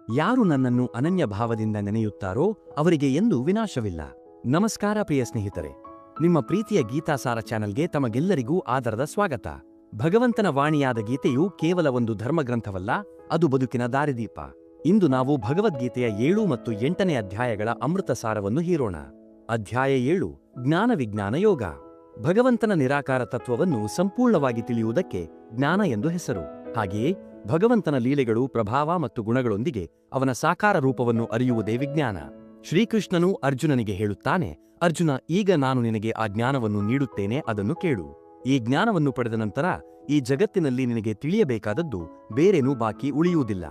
ಯಾರು ನನ್ನನ್ನು ಅನನ್ಯ ಭಾವದಿಂದ ನೆನೆಯುತ್ತಾರೋ ಅವರಿಗೆ ಎಂದೂ ವಿನಾಶವಿಲ್ಲ. ನಮಸ್ಕಾರ ಪ್ರಿಯ ಸ್ನೇಹಿತರೆ, ನಿಮ್ಮ ಪ್ರೀತಿಯ ಗೀತಾಸಾರ ಚಾನೆಲ್ಗೆ ತಮಗೆಲ್ಲರಿಗೂ ಆದರದ ಸ್ವಾಗತ. ಭಗವಂತನ ವಾಣಿಯಾದ ಗೀತೆಯು ಕೇವಲ ಒಂದು ಧರ್ಮಗ್ರಂಥವಲ್ಲ, ಅದು ಬದುಕಿನ ದಾರಿದೀಪ. ಇಂದು ನಾವು ಭಗವದ್ಗೀತೆಯ 7 ಮತ್ತು 8ನೇ ಅಧ್ಯಾಯಗಳ ಅಮೃತ ಸಾರವನ್ನು ಹೀರೋಣ. ಅಧ್ಯಾಯ 7 ಜ್ಞಾನ ವಿಜ್ಞಾನ ಯೋಗ. ಭಗವಂತನ ನಿರಾಕಾರ ತತ್ವವನ್ನು ಸಂಪೂರ್ಣವಾಗಿ ತಿಳಿಯುವುದಕ್ಕೆ ಜ್ಞಾನ ಎಂದು ಹೆಸರು. ಹಾಗೆಯೇ ಭಗವಂತನ ಲೀಲೆಗಳು, ಪ್ರಭಾವ ಮತ್ತು ಗುಣಗಳೊಂದಿಗೆ ಅವನ ಸಾಕಾರ ರೂಪವನ್ನು ಅರಿಯುವುದೇ ವಿಜ್ಞಾನ. ಶ್ರೀಕೃಷ್ಣನು ಅರ್ಜುನನಿಗೆ ಹೇಳುತ್ತಾನೆ, ಅರ್ಜುನ, ಈಗ ನಾನು ನಿನಗೆ ಆ ಜ್ಞಾನವನ್ನು ನೀಡುತ್ತೇನೆ, ಅದನ್ನು ಕೇಳು. ಈ ಜ್ಞಾನವನ್ನು ಪಡೆದ ನಂತರ ಈ ಜಗತ್ತಿನಲ್ಲಿ ನಿನಗೆ ತಿಳಿಯಬೇಕಾದದ್ದು ಬೇರೇನೂ ಬಾಕಿ ಉಳಿಯುವುದಿಲ್ಲ.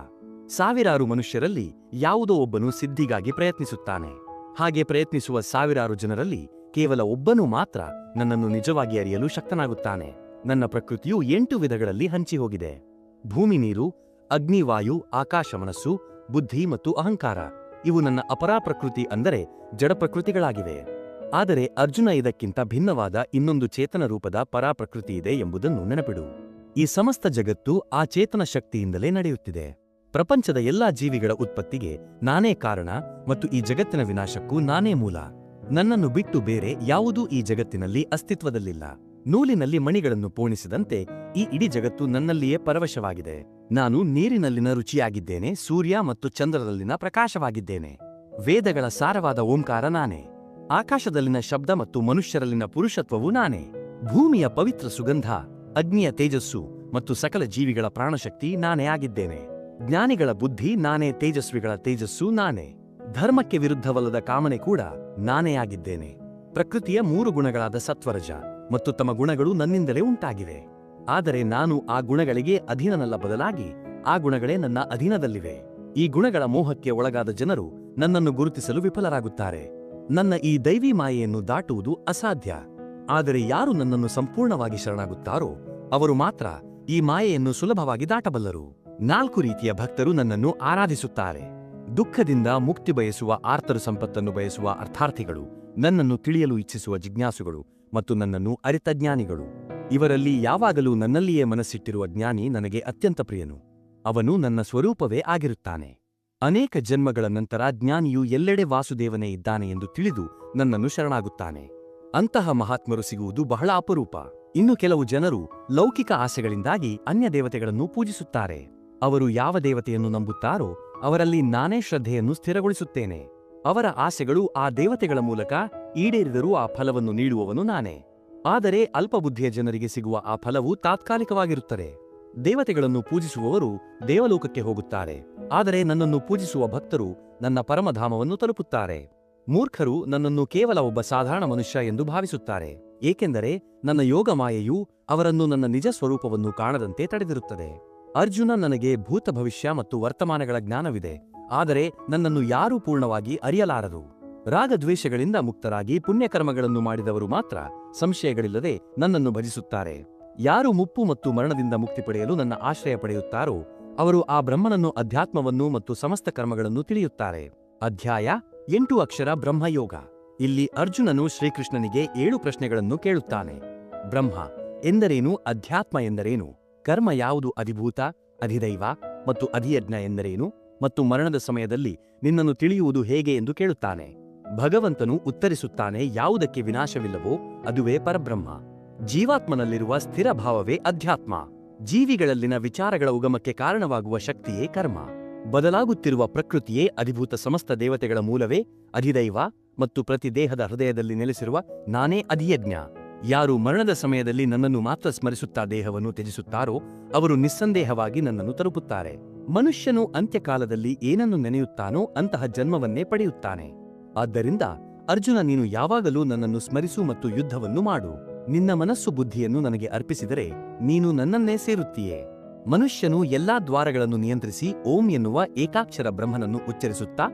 ಸಾವಿರಾರು ಮನುಷ್ಯರಲ್ಲಿ ಯಾವುದೋ ಒಬ್ಬನು ಸಿದ್ಧಿಗಾಗಿ ಪ್ರಯತ್ನಿಸುತ್ತಾನೆ. ಹಾಗೆ ಪ್ರಯತ್ನಿಸುವ ಸಾವಿರಾರು ಜನರಲ್ಲಿ ಕೇವಲ ಒಬ್ಬನು ಮಾತ್ರ ನನ್ನನ್ನು ನಿಜವಾಗಿ ಅರಿಯಲು ಶಕ್ತನಾಗುತ್ತಾನೆ. ನನ್ನ ಪ್ರಕೃತಿಯು 8 ವಿಧಗಳಲ್ಲಿ ಹಂಚಿಹೋಗಿದೆ. ಭೂಮಿ, ನೀರು, ಅಗ್ನಿ, ವಾಯು, ಆಕಾಶ, ಮನಸ್ಸು, ಬುದ್ಧಿ ಮತ್ತು ಅಹಂಕಾರ. ಇವು ನನ್ನ ಅಪರಾ ಪ್ರಕೃತಿ, ಅಂದರೆ ಜಡ ಪ್ರಕೃತಿಗಳಾಗಿವೆ. ಆದರೆ ಅರ್ಜುನ, ಇದಕ್ಕಿಂತ ಭಿನ್ನವಾದ ಇನ್ನೊಂದು ಚೇತನ ರೂಪದ ಪರಾಪ್ರಕೃತಿ ಇದೆ ಎಂಬುದನ್ನು ನೆನಪಿಡು. ಈ ಸಮಸ್ತ ಜಗತ್ತು ಆ ಚೇತನ ಶಕ್ತಿಯಿಂದಲೇ ನಡೆಯುತ್ತಿದೆ. ಪ್ರಪಂಚದ ಎಲ್ಲಾ ಜೀವಿಗಳ ಉತ್ಪತ್ತಿಗೆ ನಾನೇ ಕಾರಣ ಮತ್ತು ಈ ಜಗತ್ತಿನ ವಿನಾಶಕ್ಕೂ ನಾನೇ ಮೂಲ. ನನ್ನನ್ನು ಬಿಟ್ಟು ಬೇರೆ ಯಾವುದೂ ಈ ಜಗತ್ತಿನಲ್ಲಿ ಅಸ್ತಿತ್ವದಲ್ಲಿಲ್ಲ. ನೂಲಿನಲ್ಲಿ ಮಣಿಗಳನ್ನು ಪೋಣಿಸಿದಂತೆ ಈ ಇಡೀ ಜಗತ್ತು ನನ್ನಲ್ಲಿಯೇ ಪರವಶವಾಗಿದೆ. ನಾನು ನೀರಿನಲ್ಲಿನ ರುಚಿಯಾಗಿದ್ದೇನೆ, ಸೂರ್ಯ ಮತ್ತು ಚಂದ್ರದಲ್ಲಿನ ಪ್ರಕಾಶವಾಗಿದ್ದೇನೆ. ವೇದಗಳ ಸಾರವಾದ ಓಂಕಾರ ನಾನೇ. ಆಕಾಶದಲ್ಲಿನ ಶಬ್ದ ಮತ್ತು ಮನುಷ್ಯರಲ್ಲಿನ ಪುರುಷತ್ವವು ನಾನೇ. ಭೂಮಿಯ ಪವಿತ್ರ ಸುಗಂಧ, ಅಗ್ನಿಯ ತೇಜಸ್ಸು ಮತ್ತು ಸಕಲ ಜೀವಿಗಳ ಪ್ರಾಣಶಕ್ತಿ ನಾನೇ ಆಗಿದ್ದೇನೆ. ಜ್ಞಾನಿಗಳ ಬುದ್ಧಿ ನಾನೇ, ತೇಜಸ್ವಿಗಳ ತೇಜಸ್ಸು ನಾನೇ. ಧರ್ಮಕ್ಕೆ ವಿರುದ್ಧವಲ್ಲದ ಕಾಮನೆ ಕೂಡ ನಾನೇ ಆಗಿದ್ದೇನೆ. ಪ್ರಕೃತಿಯ 3 ಗುಣಗಳಾದ ಸತ್ವರಜ ಮತ್ತು ತಮ ಗುಣಗಳು ನನ್ನಿಂದಲೇ ಉಂಟಾಗಿವೆ. ಆದರೆ ನಾನು ಆ ಗುಣಗಳಿಗೆ ಅಧೀನನಲ್ಲ, ಬದಲಾಗಿ ಆ ಗುಣಗಳೇ ನನ್ನ ಅಧೀನದಲ್ಲಿವೆ. ಈ ಗುಣಗಳ ಮೋಹಕ್ಕೆ ಒಳಗಾದ ಜನರು ನನ್ನನ್ನು ಗುರುತಿಸಲು ವಿಫಲರಾಗುತ್ತಾರೆ. ನನ್ನ ಈ ದೈವಿ ಮಾಯೆಯನ್ನು ದಾಟುವುದು ಅಸಾಧ್ಯ. ಆದರೆ ಯಾರು ನನ್ನನ್ನು ಸಂಪೂರ್ಣವಾಗಿ ಶರಣಾಗುತ್ತಾರೋ ಅವರು ಮಾತ್ರ ಈ ಮಾಯೆಯನ್ನು ಸುಲಭವಾಗಿ ದಾಟಬಲ್ಲರು. 4 ರೀತಿಯ ಭಕ್ತರು ನನ್ನನ್ನು ಆರಾಧಿಸುತ್ತಾರೆ. ದುಃಖದಿಂದ ಮುಕ್ತಿ ಬಯಸುವ ಆರ್ತರು, ಸಂಪತ್ತನ್ನು ಬಯಸುವ ಅರ್ಥಾರ್ಥಿಗಳು, ನನ್ನನ್ನು ತಿಳಿಯಲು ಇಚ್ಛಿಸುವ ಜಿಜ್ಞಾಸುಗಳು ಮತ್ತು ನನ್ನನ್ನು ಅರಿತ ಜ್ಞಾನಿಗಳು. ಇವರಲ್ಲಿ ಯಾವಾಗಲೂ ನನ್ನಲ್ಲಿಯೇ ಮನಸ್ಸಿಟ್ಟಿರುವ ಜ್ಞಾನಿ ನನಗೆ ಅತ್ಯಂತ ಪ್ರಿಯನು. ಅವನು ನನ್ನ ಸ್ವರೂಪವೇ ಆಗಿರುತ್ತಾನೆ. ಅನೇಕ ಜನ್ಮಗಳ ನಂತರ ಜ್ಞಾನಿಯು ಎಲ್ಲೆಡೆ ವಾಸುದೇವನೇ ಇದ್ದಾನೆ ಎಂದು ತಿಳಿದು ನನ್ನನ್ನು ಶರಣಾಗುತ್ತಾನೆ. ಅಂತಹ ಮಹಾತ್ಮರು ಸಿಗುವುದು ಬಹಳ ಅಪರೂಪ. ಇನ್ನು ಕೆಲವು ಜನರು ಲೌಕಿಕ ಆಸೆಗಳಿಂದಾಗಿ ಅನ್ಯ ದೇವತೆಗಳನ್ನು ಪೂಜಿಸುತ್ತಾರೆ. ಅವರು ಯಾವ ದೇವತೆಯನ್ನು ನಂಬುತ್ತಾರೋ ಅವರಲ್ಲಿ ನಾನೇ ಶ್ರದ್ಧೆಯನ್ನು ಸ್ಥಿರಗೊಳಿಸುತ್ತೇನೆ. ಅವರ ಆಸೆಗಳು ಆ ದೇವತೆಗಳ ಮೂಲಕ ಈಡೇರಿದರೂ ಆ ಫಲವನ್ನು ನೀಡುವವನು ನಾನೇ. ಆದರೆ ಅಲ್ಪಬುದ್ಧಿಯ ಜನರಿಗೆ ಸಿಗುವ ಆ ಫಲವು ತಾತ್ಕಾಲಿಕವಾಗಿರುತ್ತದೆ. ದೇವತೆಗಳನ್ನು ಪೂಜಿಸುವವರು ದೇವಲೋಕಕ್ಕೆ ಹೋಗುತ್ತಾರೆ, ಆದರೆ ನನ್ನನ್ನು ಪೂಜಿಸುವ ಭಕ್ತರು ನನ್ನ ಪರಮಧಾಮವನ್ನು ತಲುಪುತ್ತಾರೆ. ಮೂರ್ಖರು ನನ್ನನ್ನು ಕೇವಲ ಒಬ್ಬ ಸಾಧಾರಣ ಮನುಷ್ಯ ಎಂದು ಭಾವಿಸುತ್ತಾರೆ, ಏಕೆಂದರೆ ನನ್ನ ಯೋಗ ಮಾಯೆಯು ಅವರನ್ನು ನನ್ನ ನಿಜ ಸ್ವರೂಪವನ್ನು ಕಾಣದಂತೆ ತಡೆದಿರುತ್ತದೆ. ಅರ್ಜುನ, ನನಗೆ ಭೂತ, ಭವಿಷ್ಯ ಮತ್ತು ವರ್ತಮಾನಗಳ ಜ್ಞಾನವಿದೆ, ಆದರೆ ನನ್ನನ್ನು ಯಾರೂ ಪೂರ್ಣವಾಗಿ ಅರಿಯಲಾರರು. ರಾಗದ್ವೇಷಗಳಿಂದ ಮುಕ್ತರಾಗಿ ಪುಣ್ಯಕರ್ಮಗಳನ್ನು ಮಾಡಿದವರು ಮಾತ್ರ ಸಂಶಯಗಳಿಲ್ಲದೆ ನನ್ನನ್ನು ಭಜಿಸುತ್ತಾರೆ. ಯಾರು ಮುಪ್ಪು ಮತ್ತು ಮರಣದಿಂದ ಮುಕ್ತಿ ಪಡೆಯಲು ನನ್ನ ಆಶ್ರಯ ಪಡೆಯುತ್ತಾರೋ ಅವರು ಆ ಬ್ರಹ್ಮನನ್ನು, ಅಧ್ಯಾತ್ಮವನ್ನು ಮತ್ತು ಸಮಸ್ತ ಕರ್ಮಗಳನ್ನು ತಿಳಿಯುತ್ತಾರೆ. ಅಧ್ಯಾಯ 8 ಅಕ್ಷರ ಬ್ರಹ್ಮಯೋಗ. ಇಲ್ಲಿ ಅರ್ಜುನನು ಶ್ರೀಕೃಷ್ಣನಿಗೆ 7 ಪ್ರಶ್ನೆಗಳನ್ನು ಕೇಳುತ್ತಾನೆ. ಬ್ರಹ್ಮ ಎಂದರೇನು? ಅಧ್ಯಾತ್ಮ ಎಂದರೇನು? ಕರ್ಮ ಯಾವುದು? ಅಧಿಭೂತ, ಅಧಿದೈವ ಮತ್ತು ಅಧಿಯಜ್ಞ ಎಂದರೇನು? ಮತ್ತು ಮರಣದ ಸಮಯದಲ್ಲಿ ನಿನ್ನನ್ನು ತಿಳಿಯುವುದು ಹೇಗೆ ಎಂದು ಕೇಳುತ್ತಾನೆ. ಭಗವಂತನು ಉತ್ತರಿಸುತ್ತಾನೆ, ಯಾವುದಕ್ಕೆ ವಿನಾಶವಿಲ್ಲವೋ ಅದುವೇ ಪರಬ್ರಹ್ಮ. ಜೀವಾತ್ಮನಲ್ಲಿರುವ ಸ್ಥಿರ ಭಾವವೇ ಅಧ್ಯಾತ್ಮ. ಜೀವಿಗಳಲ್ಲಿನ ವಿಚಾರಗಳ ಉಗಮಕ್ಕೆ ಕಾರಣವಾಗುವ ಶಕ್ತಿಯೇ ಕರ್ಮ. ಬದಲಾಗುತ್ತಿರುವ ಪ್ರಕೃತಿಯೇ ಅಧಿಭೂತ. ಸಮಸ್ತ ದೇವತೆಗಳ ಮೂಲವೇ ಅಧಿದೈವ ಮತ್ತು ಪ್ರತಿ ದೇಹದ ಹೃದಯದಲ್ಲಿ ನೆಲೆಸಿರುವ ನಾನೇ ಅಧಿಯಜ್ಞ. ಯಾರು ಮರಣದ ಸಮಯದಲ್ಲಿ ನನ್ನನ್ನು ಮಾತ್ರ ಸ್ಮರಿಸುತ್ತಾ ದೇಹವನ್ನು ತ್ಯಜಿಸುತ್ತಾರೋ ಅವರು ನಿಸ್ಸಂದೇಹವಾಗಿ ನನ್ನನ್ನು ತಲುಪುತ್ತಾರೆ. ಮನುಷ್ಯನು ಅಂತ್ಯಕಾಲದಲ್ಲಿ ಏನನ್ನು ನೆನೆಯುತ್ತಾನೋ ಅಂತಹ ಜನ್ಮವನ್ನೇ ಪಡೆಯುತ್ತಾನೆ. ಆದ್ದರಿಂದ ಅರ್ಜುನ, ನೀನು ಯಾವಾಗಲೂ ನನ್ನನ್ನು ಸ್ಮರಿಸು ಮತ್ತು ಯುದ್ಧವನ್ನು ಮಾಡು. ನಿನ್ನ ಮನಸ್ಸು ಬುದ್ಧಿಯನ್ನು ನನಗೆ ಅರ್ಪಿಸಿದರೆ ನೀನು ನನ್ನನ್ನೇ ಸೇರುತ್ತೀಯೆ. ಮನುಷ್ಯನು ಎಲ್ಲಾ ದ್ವಾರಗಳನ್ನು ನಿಯಂತ್ರಿಸಿ ಓಂ ಎನ್ನುವ ಏಕಾಕ್ಷರ ಬ್ರಹ್ಮನನ್ನು ಉಚ್ಚರಿಸುತ್ತಾ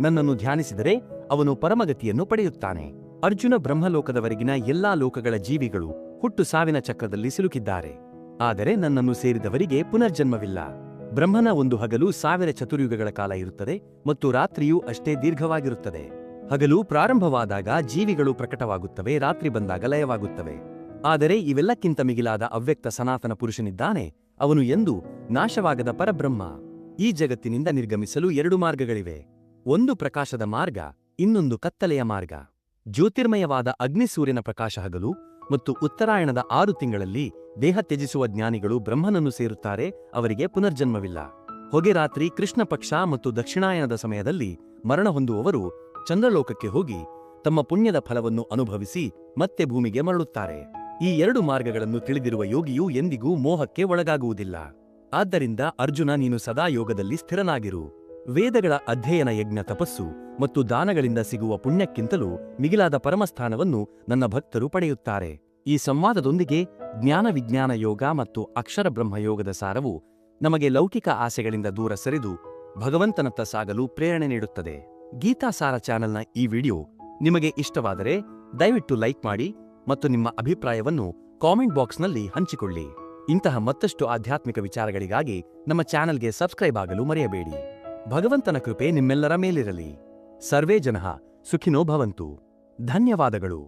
ನನ್ನನ್ನು ಧ್ಯಾನಿಸಿದರೆ ಅವನು ಪರಮಗತಿಯನ್ನು ಪಡೆಯುತ್ತಾನೆ. ಅರ್ಜುನ, ಬ್ರಹ್ಮಲೋಕದವರೆಗಿನ ಎಲ್ಲಾ ಲೋಕಗಳ ಜೀವಿಗಳು ಹುಟ್ಟು ಸಾವಿನ ಚಕ್ರದಲ್ಲಿ ಸಿಲುಕಿದ್ದಾರೆ, ಆದರೆ ನನ್ನನ್ನು ಸೇರಿದವರಿಗೆ ಪುನರ್ಜನ್ಮವಿಲ್ಲ. ಬ್ರಹ್ಮನ ಒಂದು ಹಗಲು 1000 ಚತುರ್ಯುಗಗಳ ಕಾಲ ಇರುತ್ತದೆ ಮತ್ತು ರಾತ್ರಿಯೂ ಅಷ್ಟೇ ದೀರ್ಘವಾಗಿರುತ್ತದೆ. ಹಗಲು ಪ್ರಾರಂಭವಾದಾಗ ಜೀವಿಗಳು ಪ್ರಕಟವಾಗುತ್ತವೆ, ರಾತ್ರಿ ಬಂದಾಗ ಲಯವಾಗುತ್ತವೆ. ಆದರೆ ಇವೆಲ್ಲಕ್ಕಿಂತ ಮಿಗಿಲಾದ ಅವ್ಯಕ್ತ ಸನಾತನ ಪುರುಷನಿದ್ದಾನೆ, ಅವನು ಎಂದೂ ನಾಶವಾಗದ ಪರಬ್ರಹ್ಮ. ಈ ಜಗತ್ತಿನಿಂದ ನಿರ್ಗಮಿಸಲು 2 ಮಾರ್ಗಗಳಿವೆ. ಒಂದು ಪ್ರಕಾಶದ ಮಾರ್ಗ, ಇನ್ನೊಂದು ಕತ್ತಲೆಯ ಮಾರ್ಗ. ಜ್ಯೋತಿರ್ಮಯವಾದ ಅಗ್ನಿಸೂರ್ಯನ ಪ್ರಕಾಶ ಹಗಲು ಮತ್ತು ಉತ್ತರಾಯಣದ 6 ತಿಂಗಳಲ್ಲಿ ದೇಹ ತ್ಯಜಿಸುವ ಜ್ಞಾನಿಗಳು ಬ್ರಹ್ಮನನ್ನು ಸೇರುತ್ತಾರೆ, ಅವರಿಗೆ ಪುನರ್ಜನ್ಮವಿಲ್ಲ. ಹೊಗೆ ರಾತ್ರಿ ಕೃಷ್ಣ ಪಕ್ಷ ಮತ್ತು ದಕ್ಷಿಣಾಯನದ ಸಮಯದಲ್ಲಿ ಮರಣ ಹೊಂದುವವರು ಚಂದ್ರಲೋಕಕ್ಕೆ ಹೋಗಿ ತಮ್ಮ ಪುಣ್ಯದ ಫಲವನ್ನು ಅನುಭವಿಸಿ ಮತ್ತೆ ಭೂಮಿಗೆ ಮರಳುತ್ತಾರೆ. ಈ 2 ಮಾರ್ಗಗಳನ್ನು ತಿಳಿದಿರುವ ಯೋಗಿಯು ಎಂದಿಗೂ ಮೋಹಕ್ಕೆ ಒಳಗಾಗುವುದಿಲ್ಲ. ಆದ್ದರಿಂದ ಅರ್ಜುನ, ನೀನು ಸದಾ ಯೋಗದಲ್ಲಿ ಸ್ಥಿರನಾಗಿರು. ವೇದಗಳ ಅಧ್ಯಯನ, ಯಜ್ಞ, ತಪಸ್ಸು ಮತ್ತು ದಾನಗಳಿಂದ ಸಿಗುವ ಪುಣ್ಯಕ್ಕಿಂತಲೂ ಮಿಗಿಲಾದ ಪರಮಸ್ಥಾನವನ್ನು ನನ್ನ ಭಕ್ತರು ಪಡೆಯುತ್ತಾರೆ. ಈ ಸಂವಾದದೊಂದಿಗೆ ಜ್ಞಾನ ವಿಜ್ಞಾನ ಯೋಗ ಮತ್ತು ಅಕ್ಷರ ಬ್ರಹ್ಮಯೋಗದ ಸಾರವು ನಮಗೆ ಲೌಕಿಕ ಆಸೆಗಳಿಂದ ದೂರ ಸರಿದು ಭಗವಂತನತ್ತ ಸಾಗಲು ಪ್ರೇರಣೆ ನೀಡುತ್ತದೆ. ಗೀತಾಸಾರ ಚಾನೆಲ್ನ ಈ ವಿಡಿಯೋ ನಿಮಗೆ ಇಷ್ಟವಾದರೆ ದಯವಿಟ್ಟು ಲೈಕ್ ಮಾಡಿ ಮತ್ತು ನಿಮ್ಮ ಅಭಿಪ್ರಾಯವನ್ನು ಕಾಮೆಂಟ್ ಬಾಕ್ಸ್ನಲ್ಲಿ ಹಂಚಿಕೊಳ್ಳಿ. ಇಂತಹ ಮತ್ತಷ್ಟು ಆಧ್ಯಾತ್ಮಿಕ ವಿಚಾರಗಳಿಗಾಗಿ ನಮ್ಮ ಚಾನೆಲ್ಗೆ ಸಬ್ಸ್ಕ್ರೈಬ್ ಆಗಲು ಮರೆಯಬೇಡಿ. ಭಗವಂತನ ಕೃಪೆ ನಿಮ್ಮೆಲ್ಲರ ಮೇಲಿರಲಿ. ಸರ್ವೇ ಜನಃ ಸುಖಿನೋ ಭವಂತು. ಧನ್ಯವಾದಗಳು.